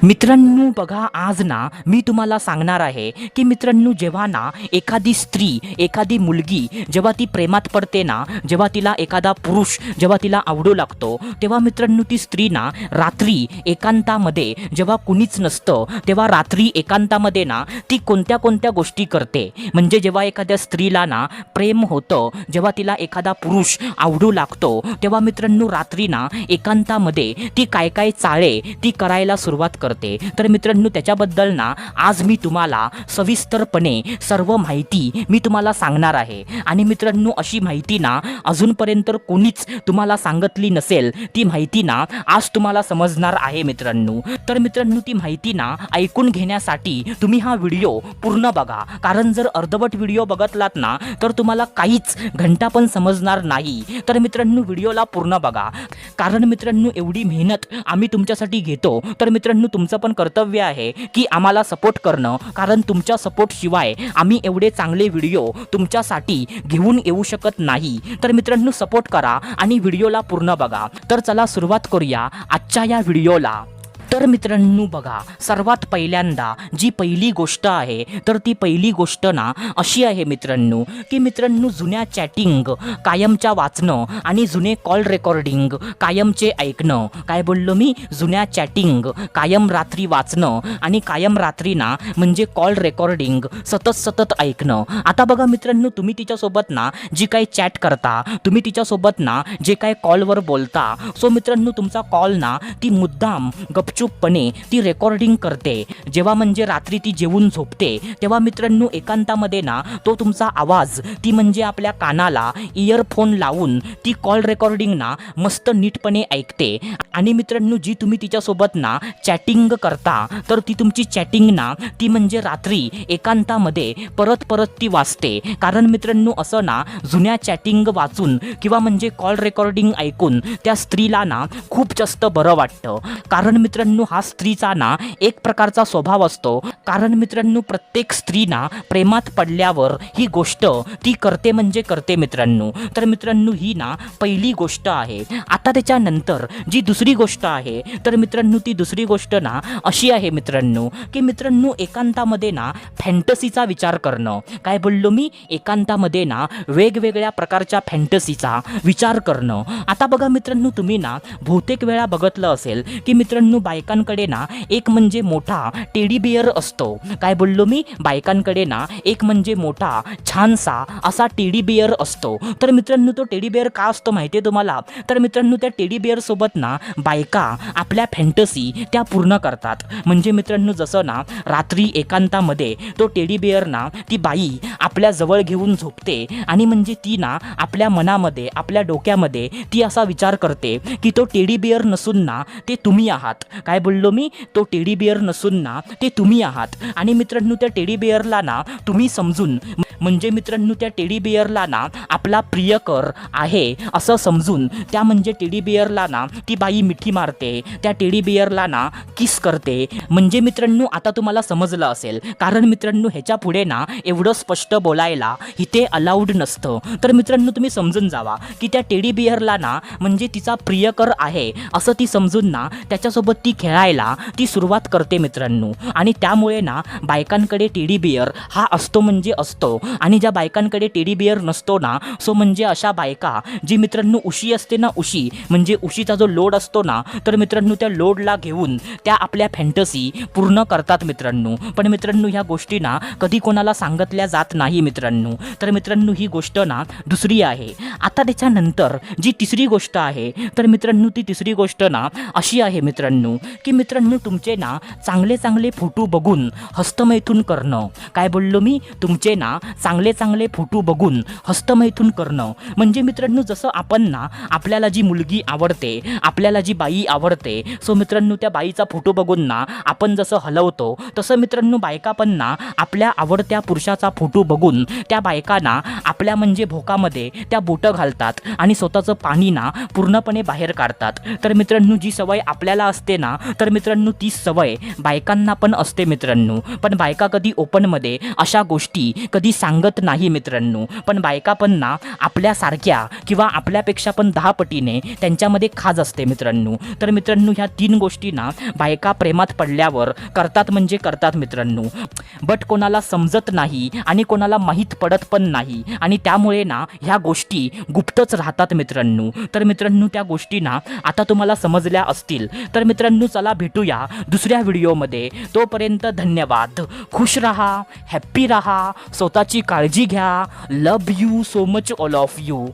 मित्रांनो बघा, आज ना मी तुम्हाला सांगणार आहे की मित्रांनो, जेव्हा ना एखादी स्त्री, एखादी मुलगी जेव्हा ती प्रेमात पडते ना, जेव्हा तिला एखादा पुरुष जेव्हा तिला आवडू लागतो, तेव्हा मित्रांनो ती स्त्री ना रात्री एकांतामध्ये, जेव्हा कुणीच नसतं तेव्हा रात्री एकांतामध्ये ना ती कोणत्या कोणत्या गोष्टी करते. म्हणजे जेव्हा एखाद्या स्त्रीला ना प्रेम होतं, जेव्हा तिला एखादा पुरुष आवडू लागतो, तेव्हा मित्रांनो रात्री ना एकांतामध्ये ती काय काय चाळे ती करायला सुरुवात करते. तर मित्रांनो, त्याच्याबद्दल ना आज मी तुम्हाला सविस्तरपणे सर्व माहिती मी तुम्हाला सांगणार आहे. आणि मित्रांनो, अशी माहिती ना अजूनपर्यंत कोणीच तुम्हाला सांगितली नसेल, ती माहिती ना आज तुम्हाला समजणार आहे मित्रांनो. तर मित्रांनो, ती माहिती ना ऐकून घेण्यासाठी तुम्ही हा व्हिडिओ पूर्ण बघा, कारण जर अर्धवट व्हिडिओ बघतलात ना तर तुम्हाला काहीच घंटा पण समजणार नाही. तर मित्रांनो, व्हिडिओला पूर्ण बघा, कारण मित्रांनो एवढी मेहनत आम्ही तुमच्यासाठी घेतो, तर मित्रांनो तुमचं पण कर्तव्य आहे की आम्हाला सपोर्ट करणं, कारण तुमच्या सपोर्ट शिवाय आम्ही एवढे चांगले व्हिडिओ तुमच्यासाठी घेऊन येऊ शकत नाही. तर मित्रांनो, सपोर्ट करा आणि व्हिडिओला पूर्ण बघा. तर चला सुरुवात करूया आजच्या या व्हिडिओला. तर मित्रांनो बघा, सर्वात पहिल्यांदा जी पहिली गोष्ट आहे, तर ती पहिली गोष्ट ना अशी आहे मित्रांनो की मित्रांनो, जुन्या चॅटिंग कायमच्या वाचणं आणि जुने कॉल रेकॉर्डिंग कायमचे ऐकणं. काय बोललो मी? जुन्या चॅटिंग कायम रात्री वाचणं आणि कायम रात्री ना म्हणजे कॉल रेकॉर्डिंग सतत ऐकणं. आता बघा मित्रांनो, तुम्ही तिच्यासोबत ना जी काही चॅट करता, तुम्ही तिच्यासोबत ना जे काही कॉलवर बोलता, सो मित्रांनो तुमचा कॉल ना ती मुद्दाम गपचूपपणे ती रेकॉर्डिंग करते. जेव्हा म्हणजे रात्री ती जेवून झोपते, तेव्हा मित्रांनो एकांतामध्ये ना तो तुमचा आवाज ती म्हणजे आपल्या कानाला इयरफोन लावून ती कॉल रेकॉर्डिंग ना मस्त नीटपणे ऐकते. आणि मित्रांनो, जी तुम्ही तिच्यासोबत ना चॅटिंग करता, तर ती तुमची चॅटिंग ना ती म्हणजे रात्री एकांतामध्ये परत ती वाचते. कारण मित्रांनो, असं ना जुन्या चॅटिंग वाचून किंवा म्हणजे कॉल रेकॉर्डिंग ऐकून त्या स्त्रीला ना खूप जास्त बरं वाटतं. कारण मित्रांनो, हा स्त्रीचा ना एक प्रकारचा स्वभाव असतो. कारण मित्रांनो, प्रत्येक स्त्री ना प्रेमात पडल्यावर ही गोष्ट ती करते म्हणजे करते मित्रांनो. तर मित्रांनो, ही ना पहिली गोष्ट आहे. आता त्याच्यानंतर जी दुसरी गोष्ट आहे, तर मित्रांनो ती दुसरी गोष्ट ना अशी आहे मित्रांनो की मित्रांनो, एकांतामध्ये ना फॅन्टसीचा विचार करणं. काय बोललो मी? एकांतामध्ये ना वेगवेगळ्या प्रकारच्या फॅन्टसीचा विचार करणं. आता बघा मित्रांनो, तुम्ही ना बहुतेक वेळा बघितलं असेल की मित्रांनो, बायकांकडे ना एक म्हणजे मोठा टेडी बिअर असतो. काय बोललो मी? बायकांकडे ना एक म्हणजे मोठा छानसा असा टेडी बिअर असतो. तर मित्रांनो, तो टेडी बिअर का असतो माहिती आहे तुम्हाला? तर मित्रांनो, त्या टेडी बिअर सोबत ना बायका आपल्या फॅन्टसी त्या पूर्ण करतात. म्हणजे मित्रांनो, जसं ना रात्री एकांतामध्ये तो टेडी बिअर ना ती बाई आपल्या जवळ घेऊन झोपते आणि म्हणजे ती ना आपल्या मनामध्ये, आपल्या डोक्यामध्ये ती असा विचार करते की तो टेडी बिअर नसून ना ते तुम्ही आहात. काय बोललो मी? तो टेडी बिअर नसून ना ते तुम्ही आहात. आणि मित्रांनो, त्या टेडी बिअरला ना तुम्ही समजून, म्हणजे मित्रांनो त्या टेडी बिअरला ना आपला प्रियकर आहे असं समजून, त्या म्हणजे टेडी बिअरला ना ती बाई मिठी मारते, त्या टेडी बिअरला ना किस करते. म्हणजे मित्रांनो, आता तुम्हाला समजलं असेल, कारण मित्रांनो ह्याच्या पुढे ना एवढं स्पष्ट बोलायला इथे अलाउड नसतं. तर मित्रांनो, तुम्ही समजून जावा की त्या टेडी बिअरला ना म्हणजे तिचा प्रियकर आहे असं ती समजून ना त्याच्यासोबत ती खेळायला ती सुरुवात करते मित्रांनो. आणि त्यामुळे ना बायकांकडे टेडी बिअर हा असतो म्हणजे असतो. आणि ज्या बायकांकडे टेडी बिअर नसतो ना, सो म्हणजे अशा बायका जी मित्रांनो उशी असते ना, उशी म्हणजे उशीचा जो लोड असतो ना, तर मित्रांनो त्या लोडला घेऊन त्या आपल्या फॅन्टसी पूर्ण करतात मित्रांनो. पण मित्रांनो, ह्या गोष्टी ना कधी कोणाला सांगितल्या जात नाही मित्रांनो. तर मित्रांनो, ही गोष्ट ना दुसरी आहे. आता त्याच्यानंतर जी तिसरी गोष्ट आहे, तर मित्रांनो ती तिसरी गोष्ट ना अशी आहे मित्रांनो की मित्रांनो, तुमचे ना चांगले फोटो बघून हस्तमैथून करणं. काय बोललो मी? तुमचे ना चांगले फोटो बघून हस्तमैथून करणं. म्हणजे मित्रांनो, जसं आपण ना आपल्याला जी मुलगी आवडते, आपल्याला जी बाई आवडते, सो मित्रांनो त्या बाईचा फोटो बघून ना आपण जसं हलवतो, तसं मित्रांनो बायका पण ना आपल्या आवडत्या पुरुषाचा फोटो बघून त्या बायकांना आपल्या म्हणजे भोकामध्ये त्या बोटं घालतात आणि स्वतःचं पाणी ना पूर्णपणे बाहेर काढतात. तर मित्रांनो, जी सवय आपल्याला असते ना, तर मित्रांनो ती सवय बायकांना पण असते मित्रांनो. पण बायका कधी ओपनमध्ये अशा गोष्टी कधी सांगत नाही मित्रांनो, पण बायका पण ना आपल्यासारख्या किंवा आपल्यापेक्षा पण 10 पटीने त्यांच्यामध्ये खाज असते मित्रांनो. तर मित्रांनो ह्या 3 गोष्टी ना बायका प्रेमात पडल्यावर करतात म्हणजे करतात मित्रांनो, बट कोणाला समजत नाही आणि कोणाला माहीत पडत पण नाही आणि त्यामुळे ना ह्या गोष्टी गुप्तच राहतात मित्रांनो. तर मित्रांनो त्या गोष्टी ना आता तुम्हाला समजल्या असतील. तर मित्रांनो चला भेटूया दुसऱ्या व्हिडिओमध्ये. तोपर्यंत धन्यवाद. खुश रहा, हॅप्पी रहा, स्वतःची काळजी घ्या. Love you so much all of you.